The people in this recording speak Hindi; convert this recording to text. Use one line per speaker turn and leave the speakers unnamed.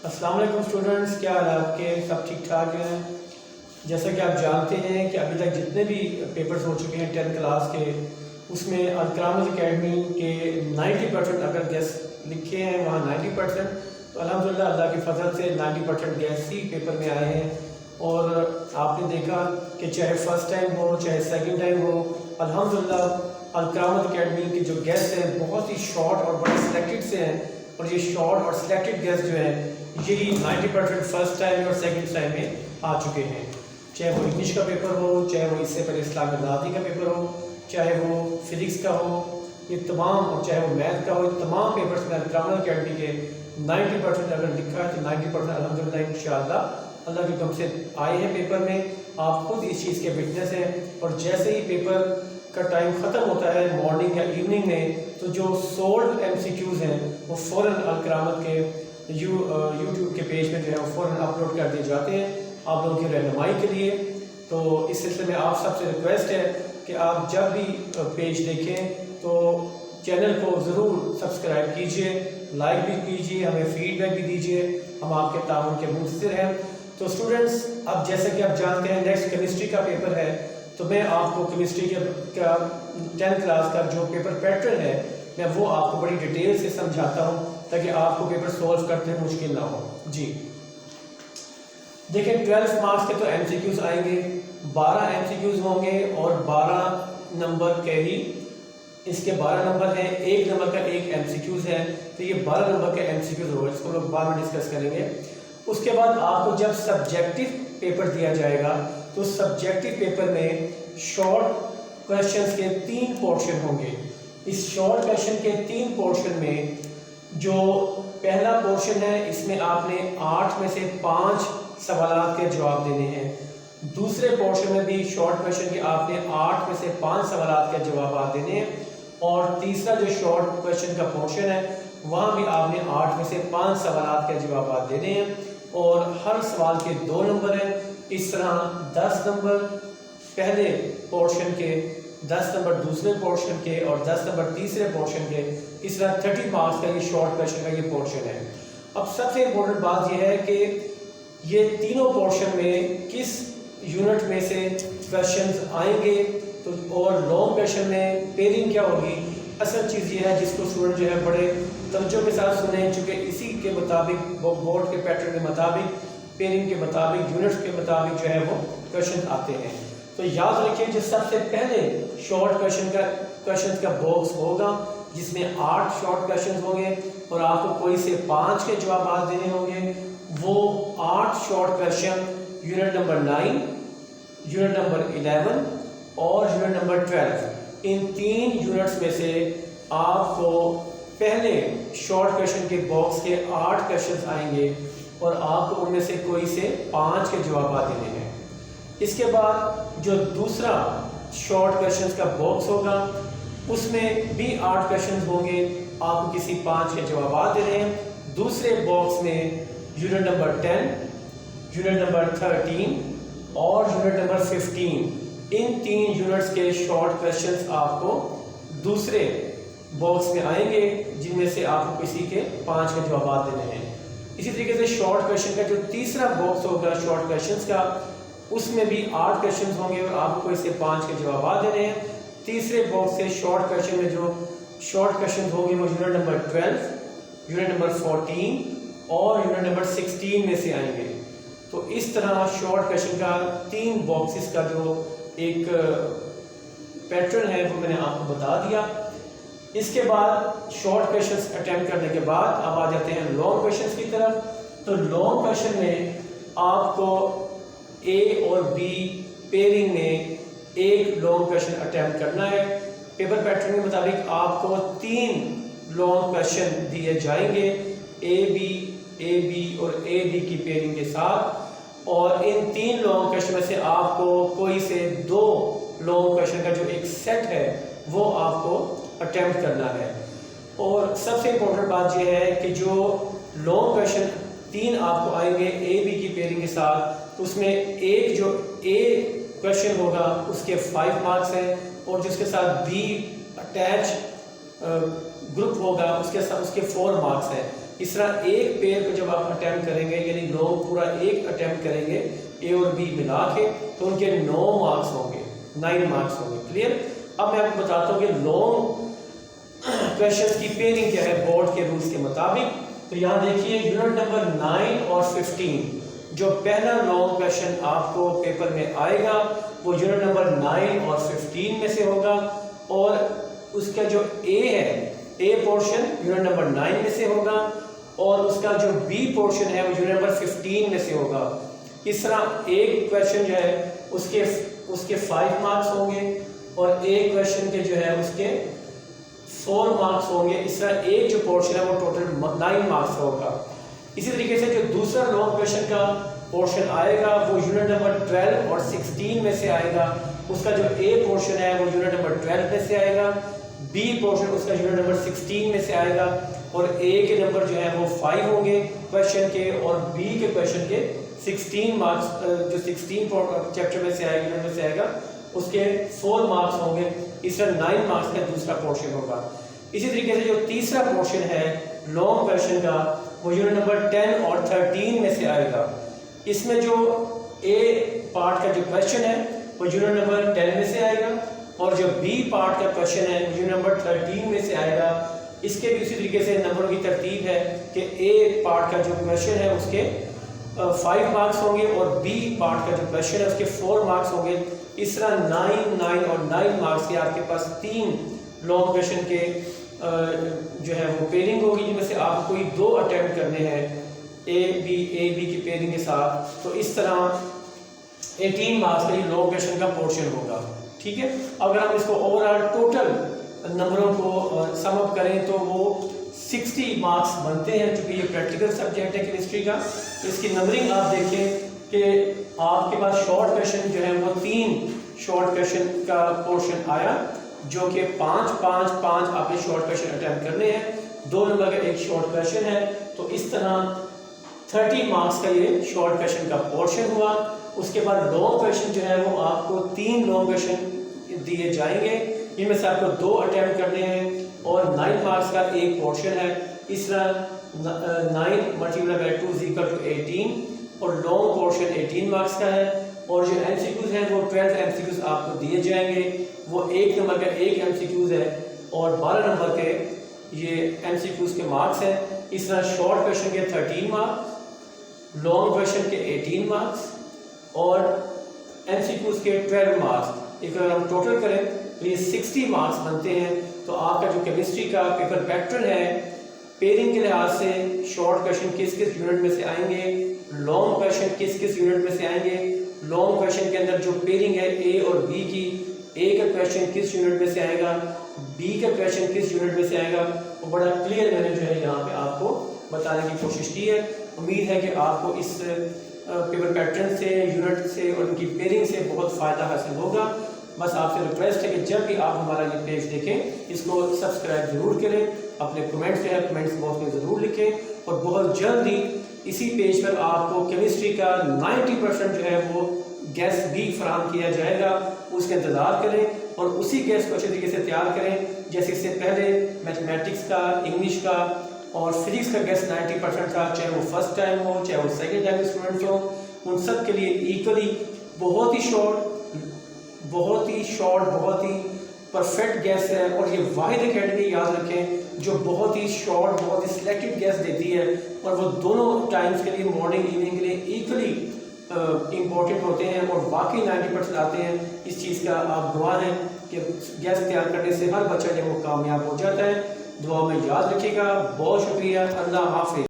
अस्सलाम वालेकुम स्टूडेंट्स, क्या हाल आपके? सब ठीक ठाक हैं? जैसा कि आप जानते हैं कि अभी तक जितने भी पेपर्स हो चुके हैं 10th क्लास के, उसमें अल-करामत अकेडमी के 90% अगर गैस लिखे हैं वहाँ 90%, तो अल्हम्दुलिल्लाह अल्लाह के फजल से 90% गैस ही पेपर में आए हैं। और आपने देखा कि चाहे फ़र्स्ट टाइम हो चाहे सेकंड टाइम हो, अल्हम्दुलिल्लाह अल-करामत अकेडमी के जो गेस्ट हैं बहुत ही शॉर्ट और बड़े सिलेक्टेड से हैं। और ये शॉर्ट और सिलेक्टेड गेस्ट जो हैं यही 90% फर्स्ट टाइम और सेकंड टाइम में आ चुके हैं। चाहे वो इंग्लिश का पेपर हो, चाहे वो इससे पहले इस्लाम नाज़ी का पेपर हो, चाहे वो फिजिक्स का हो, ये तमाम, और चाहे वो मैथ का हो, ये तमाम पेपर्स में अल-करामत अकेडमी के 90% अगर लिखा है तो 90% अल्हम्दुलिल्लाह इंशाअल्लाह अल्लाह के हुक्म से आए हैं पेपर में। आप खुद इस चीज़ के विटनेस हैं। और जैसे ही पेपर का टाइम ख़त्म होता है मॉर्निंग या इवनिंग में, तो जो सोल्ड MCQs हैं वो फ़ौरन अल-करामत के यूट्यूब के पेज में जो है वो फ़ौरन अपलोड कर दिए जाते हैं आप लोगों की रहनुमाई के लिए। तो इस सिलसिले में आप सबसे रिक्वेस्ट है कि आप जब भी पेज देखें तो चैनल को ज़रूर सब्सक्राइब कीजिए, लाइक भी कीजिए, हमें फीडबैक भी दीजिए, हम आपके ताउन के मुंतज़िर हैं। तो स्टूडेंट्स, अब जैसे कि आप जानते हैं नेक्स्ट केमिस्ट्री का पेपर है, तो मैं आपको केमिस्ट्री का 10th क्लास का जो पेपर पैटर्न है मैं वो आपको बड़ी डिटेल से समझाता हूँ ताकि आपको पेपर सॉल्व करते हुए मुश्किल ना हो। जी देखिए, 12 मार्क्स के तो MCQs आएंगे, 12 MCQs होंगे और 12 नंबर के ही इसके 12 नंबर हैं, 1 नंबर का एक MCQs है, तो ये 12 नंबर के MCQs होगा, इसको लोग बाद में डिस्कस करेंगे। उसके बाद आपको जब सब्जेक्टिव पेपर दिया जाएगा तो सब्जेक्टिव पेपर में शॉर्ट क्वेश्चंस के 3 पोर्शन होंगे। इस शॉर्ट क्वेश्चन के 3 पोर्शन में जो पहला पोर्शन है इसमें आपने 8 में से 5 सवालात के जवाब देने हैं। दूसरे पोर्शन में भी शॉर्ट क्वेश्चन के आपने 8 में से 5 सवालात के जवाब देने हैं। और तीसरा जो शॉर्ट क्वेश्चन का पोर्शन है वहाँ भी आपने 8 में से 5 सवालात के जवाब देने हैं और हर सवाल के 2 नंबर हैं। इस तरह 10 नंबर पहले पोर्शन के, 10 नंबर दूसरे पोर्शन के और 10 नंबर तीसरे पोर्शन के, इस तरह 30 मार्क्स का ये शॉर्ट क्वेश्चन का ये पोर्शन है। अब सबसे इम्पोर्टेंट बात यह है कि ये तीनों पोर्शन में किस यूनिट में से क्वेश्चंस आएंगे, तो और लॉन्ग क्वेश्चन में पेयरिंग क्या होगी। असल चीज़ ये है जिसको स्टूडेंट जो है बड़े तवज्जो के साथ सुने, चूँकि इसी के मुताबिक बोर्ड के पैटर्न के मुताबिक, पेयरिंग के मुताबिक, यूनिट्स के मुताबिक जो है वो क्वेश्चन आते हैं। तो याद रखिए, जो सबसे पहले शॉर्ट क्वेश्चन का बॉक्स होगा जिसमें 8 शॉर्ट क्वेश्चन होंगे और आपको कोई से 5 के जवाब देने होंगे। वो 8 short question unit number 9, unit number 11 और यूनिट नंबर 12, इन 3 यूनिट्स में से आपको पहले शॉर्ट क्वेश्चन के बॉक्स के 8 क्वेश्चन आएंगे और आपको उनमें से कोई से 5 के जवाब देने हैं। इसके बाद जो दूसरा शॉर्ट क्वेश्चन का बॉक्स होगा उसमें भी 8 क्वेश्चन होंगे, आपको किसी 5 के जवाब देने हैं। दूसरे बॉक्स में यूनिट नंबर 10, यूनिट नंबर 13 और यूनिट नंबर 15, इन 3 यूनिट्स के शॉर्ट क्वेश्चंस आपको दूसरे बॉक्स में आएंगे जिनमें से आपको किसी के 5 के जवाब देने हैं। इसी तरीके से शॉर्ट क्वेश्चन का जो तीसरा बॉक्स होगा शॉर्ट क्वेश्चंस का, उसमें भी 8 क्वेश्चंस होंगे और आपको इससे 5 के जवाब देने हैं। तीसरे बॉक्स से शॉर्ट क्वेश्चन में जो शॉर्ट क्वेश्चन होंगे वो यूनिट नंबर 12, यूनिट नंबर 14 और यूनिट नंबर 16 में से आएंगे। तो इस तरह शॉर्ट क्वेश्चन का 3 बॉक्सेस का जो एक पैटर्न है वो मैंने आपको बता दिया। इसके बाद शॉर्ट क्वेश्चंस अटेम्प्ट करने के बाद अब आ जाते हैं लॉन्ग क्वेश्चंस की तरफ। तो लॉन्ग क्वेश्चन में आपको A और B पेयरिंग में एक लॉन्ग क्वेश्चन अटेम्प्ट करना है। पेपर पैटर्न के मुताबिक आपको 3 लॉन्ग क्वेश्चन दिए जाएंगे A B और A B की पेयरिंग के साथ, और इन 3 लॉन्ग क्वेश्चन में से आपको कोई से 2 लॉन्ग क्वेश्चन का जो एक सेट है वो आपको अटेम्प्ट करना है। और सबसे इम्पोर्टेंट बात यह है कि जो लॉन्ग क्वेश्चन 3 आपको आएंगे A B की पेयरिंग के साथ, तो उसमें एक जो A क्वेश्चन होगा उसके 5 मार्क्स हैं और जिसके साथ B अटैच ग्रुप होगा उसके साथ उसके 4 मार्क्स हैं। इस तरह एक पेयर को जब आप अटैम्प्ट करेंगे, यानी लॉन्ग पूरा एक अटैम्प्ट करेंगे ए और बी मिला के, तो उनके 9 मार्क्स होंगे, 9 मार्क्स होंगे। क्लियर। अब मैं आपको बताता हूँ कि लॉन्ग क्वेश्चन की पेयरिंग क्या है बोर्ड के रूल्स के मुताबिक। तो यहाँ देखिए यूनिट नंबर 9 और 15, जो पहला लॉन्ग क्वेश्चन आपको पेपर में आएगा वो यूनिट नंबर 9 और 15 में से होगा, और उसका जो ए है, ए पोर्शन यूनिट नंबर 9 में से होगा, और उसका जो बी पोर्शन है वो यूनिट नंबर 15 में से होगा। इस तरह एक क्वेश्चन जो है उसके 5 मार्क्स होंगे, और एक क्वेश्चन के जो है उसके 4 मार्क्स होंगे। इस तरह एक जो पोर्शन है वो टोटल 9 मार्क्स होगा। इसी तरीके से जो दूसरा लॉन्ग क्वेश्चन का पोर्शन आएगा वो यूनिट नंबर 12 और 16 में से आएगा। उसका जो ए पोर्शन है वो यूनिट नंबर 12 में से आएगा, बी पोर्शन उसका यूनिट नंबर 16 में से आएगा, और ए के नंबर जो है वो 5 होंगे क्वेश्चन के, और बी के क्वेश्चन के 16 मार्क्स, जो 16 चैप्टर में से आएगा, यूनिट में से आएगा, उसके 4 मार्क्स होंगे। इस तरह 9 मार्क्स का दूसरा पोर्शन होगा। इसी तरीके से जो तीसरा पोर्शन है लॉन्ग क्वेश्चन का वो यूनिट नंबर 10 और 13 में से आएगा। इसमें जो ए पार्ट का जो क्वेश्चन है वो यूनिट नंबर 10 में से आएगा, और जो बी पार्ट का क्वेश्चन है यूनिट नंबर 13 में से आएगा। इसके भी उसी तरीके से नंबरों की तरतीब है कि ए पार्ट का जो क्वेश्चन है उसके 5 मार्क्स होंगे, और बी पार्ट का जो क्वेश्चन है उसके 4 मार्क्स होंगे। इस तरह 9, 9 और 9 मार्क्स के आपके पास 3 लॉन्ग क्वेश्चन के जो है वो पेयरिंग होगी, जिनमें से आपको कोई 2 अटेम्प्ट करने हैं ए बी की पेयरिंग के साथ। तो इस तरह 18 मार्क्स का ये लॉन्ग क्वेश्चन का पोर्शन होगा। ठीक है। अगर हम इसको ओवरऑल टोटल नंबरों को सम अप करें तो वो 60 मार्क्स बनते हैं। चूँकि ये प्रैक्टिकल सब्जेक्ट है केमिस्ट्री का, तो इसकी नंबरिंग आप देखें कि आपके पास शॉर्ट क्वेश्चन जो है वो 3 शॉर्ट क्वेश्चन का पोर्शन आया, जो कि 5, 5, 5 आपने शॉर्ट क्वेश्चन अटैम्प्ट करने हैं। 2 नंबर का एक शॉर्ट क्वेश्चन है, तो इस तरह 30 मार्क्स का ये शॉर्ट क्वेश्चन का पोर्शन हुआ। उसके बाद लॉन्ग क्वेश्चन जो है वो आपको 3 लॉन्ग क्वेश्चन दिए जाएंगे, इनमें से आपको 2 अटैम्प्ट करने हैं, और 9 मार्क्स का एक पोर्शन है। इस तरह 9 × 2 = 18, और लॉन्ग पोर्शन 18 मार्क्स का है। और जो एमसीक्यूज हैं वो 12 एमसीक्यूज आपको दिए जाएंगे। वो 1 नंबर का एक एमसीक्यूज है, और 12 नंबर के ये एमसीक्यूज के मार्क्स हैं। इस तरह शॉर्ट क्वेश्चन के 13 मार्क्स, लॉन्ग क्वेश्चन के 18 मार्क्स, और एमसीक्यूज के 12 मार्क्स। एक अगर हम टोटल करें तो ये 60 मार्क्स बनते हैं। तो आपका जो केमिस्ट्री का पेपर पैटर्न है पेयरिंग के लिहाज से, शॉर्ट क्वेश्चन किस किस यूनिट में से आएंगे, लॉन्ग क्वेश्चन किस किस यूनिट में से आएंगे, लॉन्ग क्वेश्चन के अंदर जो पेयरिंग है ए और बी की, ए का क्वेश्चन किस यूनिट में से आएगा, बी का क्वेश्चन किस यूनिट में से आएगा, वो बड़ा क्लियर मैंने जो है यहाँ पे आपको बताने की कोशिश की है। उम्मीद है कि आपको इस पेपर पैटर्न से, यूनिट से और उनकी पेयरिंग से बहुत फ़ायदा हासिल होगा। बस आपसे रिक्वेस्ट है कि जब भी आप हमारा ये पेज देखें इसको सब्सक्राइब ज़रूर करें, अपने कमेंट्स जो है कमेंट्स बॉक्स में ज़रूर लिखें, और बहुत जल्द ही इसी पेज पर आपको केमिस्ट्री का 90% जो है वो गैस भी फराहम किया जाएगा। उसका इंतज़ार करें और उसी गैस को अच्छे तरीके से तैयार करें जैसे इससे पहले मैथमेटिक्स का, इंग्लिश का और फिजिक्स का गैस 90% था, चाहे वो फर्स्ट टाइम हो चाहे वो सेकेंड टाइम स्टूडेंट्स हो, उन सब के लिए इक्वली बहुत ही शॉर्ट, बहुत ही परफेक्ट गैस है। और ये वाहिद एकेडमी याद रखें जो बहुत ही शॉर्ट, बहुत ही सिलेक्टेड गैस देती है, और वो दोनों टाइम्स के लिए, मॉर्निंग इवनिंग के लिए इक्वली इम्पोर्टेंट होते हैं और वाकई 90% आते हैं। इस चीज़ का आप गवाह हैं कि गैस तैयार करने से हर बच्चा जो वो कामयाब हो जाता है। दुआ में याद रखिएगा। बहुत शुक्रिया। अल्लाह हाफिज़।